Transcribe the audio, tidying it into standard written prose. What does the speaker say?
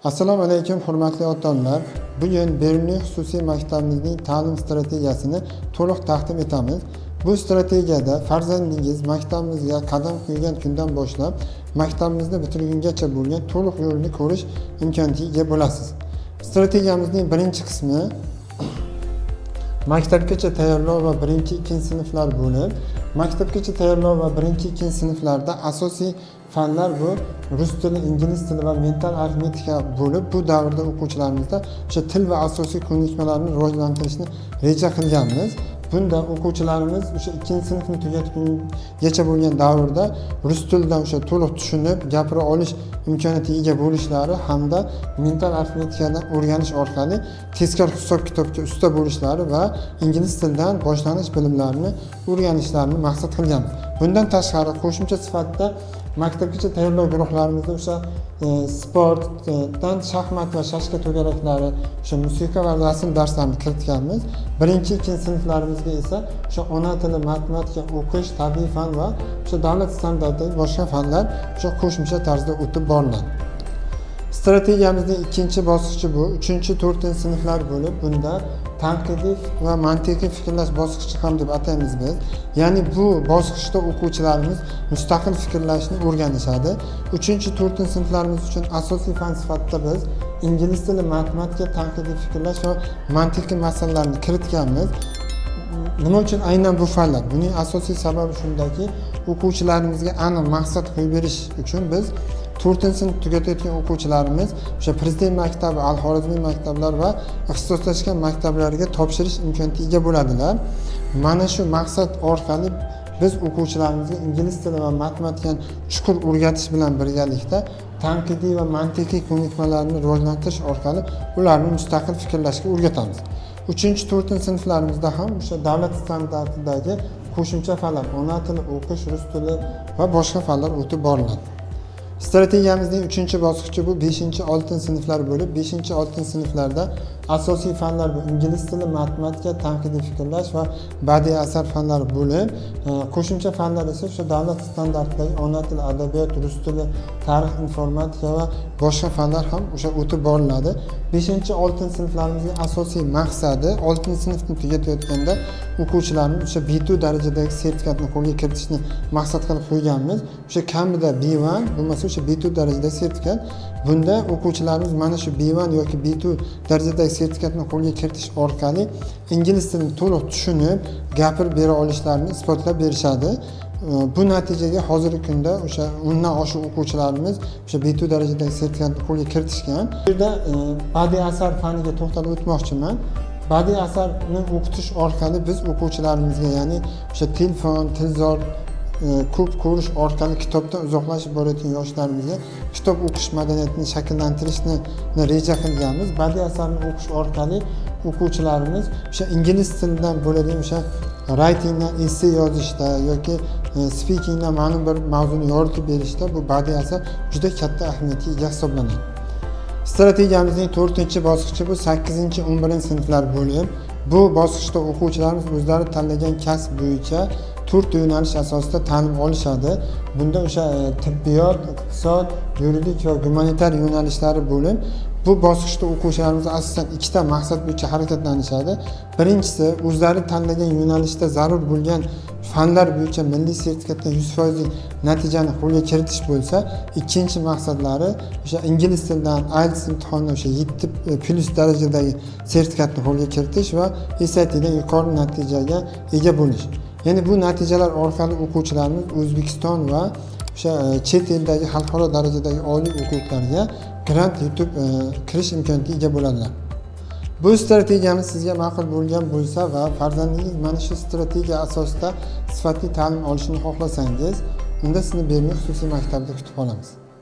Assalomu alaykum hurmatli ota-onalar. Bugun Beruniy xususiy maktabimizning ta'lim strategiyasini to'liq taqdim etamiz. Bu strategiyada farzandingiz maktabimizga qadam qo'ygan kundan boshlab maktabimizni bitirgungacha bo'lgan to'liq yo'lni ko'rish imkoniga ega bo'lasiz. Strategiyamizning birinchi qismi maktabgacha tayyorlov va 1-2 sinflar bo'lib, maktabgacha tayyorlov va 1-2 sinflarda asosiy fanlar bu rus tili, ingliz tili va mental arifmetika bo'lib, bu davrda o'quvchilarimizda o'sha til va asosiy ko'nikmalarni rivojlantirishni reja qilganmiz. Bunda o'quvchilarimiz o'sha 2-sinfni tugatgungacha bo'lgan davrda rus tilidan o'sha to'liq tushunib, gapira olish imkoniyatiga ega bo'lishlari hamda mental arifmetikadan o'rganish orqali tezkor hisob-kitobga usta bo'lishlari va ingliz tilidan boshlanish bilimlarini o'rganishlarini maqsad qilganmiz. Bundan tashqari qo'shimcha sifatida maktabgacha tayyorlov guruhlarimizda o'sha sportdan shaxmat va shashka to'garaklari, o'sha musiqa va rasm darslarini kiritganmiz. 1-2 sinflarimizga esa o'sha ona tili, matematika, o'qish, tabiiy fan va o'sha davlat standartidagi boshqa fanlar o'sha qo'shimcha tarzda o'tib boriladi. Strategiyamizning ikkinchi bosqichi bu 3-4 sinflar bo'lib, bunda tanqidiy va mantiqiy fikrlash bosqichi ham deb ataymiz biz. Ya'ni bu bosqichda o'quvchilarimiz mustaqil fikrlashni o'rganishadi. 3-4 sinflarimiz uchun asosiy fan sifatida biz ingliz tili, matematika, tanqidiy fikrlash va mantiqiy masalalarni kiritganmiz. Nima uchun aynan bu fanlar? Buning asosiy sababi shundaki, o'quvchilarimizga aniq maqsad qo'yib berish uchun biz 4-sinf tugatayotgan o'quvchilarimiz o'sha Prezident maktabi, Al-Xorazmiy maktablar va ixtisoslashgan maktablarga topshirish imkoniyatiga ega bo'ladilar. Mana shu maqsad orqali biz o'quvchilarimizga ingliz tili va matematikani chuqur o'rgatish bilan birgalikda tanqidiy va mantiqiy ko'nikmalarni rivojlantirish orqali ularni mustaqil fikrlashga o'rgatamiz. 3-4 sinflarimizda ham o'sha davlat standartidagi qo'shimcha fanlar, ona tili, o'qish, rus tili va boshqa fanlar o'tib boriladi. Strategiyamizning 3-bosqichi bu 5-6 sinflar bo'lib, 5-6 sinflarda asosiy fanlar bu ingliz tili, matematika, tanqidiy fikrlash va badiiy asar fanlari bo'lib, qo'shimcha fanlar esa o'sha davlat standartidagi ona tili, adabiyot, rus tili, tarix, informatika va boshqa fanlar ham o'sha o'tib boriladi. 5-6 sinflarimizning asosiy maqsadi 6-sinfni tugatayotganda o'quvchilarimiz o'sha B2 darajadagi sertifikatni qo'lga kiritishni maqsad qilib qo'yganmiz. O'sha kamida B1 bo'lmasa o'sha B2 darajadagi sertifikat. Bunda o'quvchilarimiz mana shu B1 yoki B2 darajadagi sertifikatni qo'lga kiritish orqali ingliz tilini to'liq tushunib, gapirib bera olishlarini isbotlab berishadi. Bu natijaga hozirgi kunda o'sha 10dan oshiq o'quvchilarimiz o'sha B2 darajadagi sertifikatni qo'lga kiritishgan. Bu yerda badiiy asar faniga to'xtalib o'tmoqchiman. Badiiy asarni o'qitish orqali biz o'quvchilarimizga, ya'ni o'sha telefon, tilzor ko'p ko'rish orqali kitobdan uzoqlashib borayotgan yoshlarimizga kitob o'qish madaniyatini shakllantirishni reja qilganmiz. Badiiy asarni o'qish orqali o'quvchilarimiz o'sha ingliz tilidan bo'ladigan o'sha writingdan, essay yozishda yoki speakingdan ma'lum bir mavzuni yoritib berishda bu badiiy asar juda katta ahamiyatga ega hisoblanadi. Strategiyamizning 4-bosqichi bu 8-11 sinflar bo'lib, bu bosqichda o'quvchilarimiz o'zlari tanlagan kasb bo'yicha 4 yo'nalish asosida ta'lim olishadi. Bunda o'sha tibbiyot, iqtisod, yuridik va gumanitar yo'nalishlari bo'lib, bu bosqichda o'quvchilarimiz asosan 2 maqsad bo'yicha harakatlanishadi. Birinchisi, o'zlari tanlagan yo'nalishda zarur bo'lgan fanlar bo'yicha milliy sertifikatdan 100% natijani qo'lga kiritish bo'lsa, ikkinchi maqsadlari o'sha ingliz tilidan IELTS imtihonida o'sha 7+ darajadagi sertifikatni qo'lga kiritish va SATdan yuqori natijaga ega bo'lish. Ya'ni bu natijalar orqali o'quvchilarimiz O'zbekiston va o'sha chet eldagi xalqaro darajadagi oliy o'quvlarga grant yutib kirish imkoniyatiga ega bo'ladilar. Bu strategiyamiz sizga ma'qul bo'lgan bo'lsa va farzandingiz mana shu strategiya asosida sifatli ta'lim olishini xohlasangiz, unda sizni Beruniy xususiy maktabida kutib qolamiz.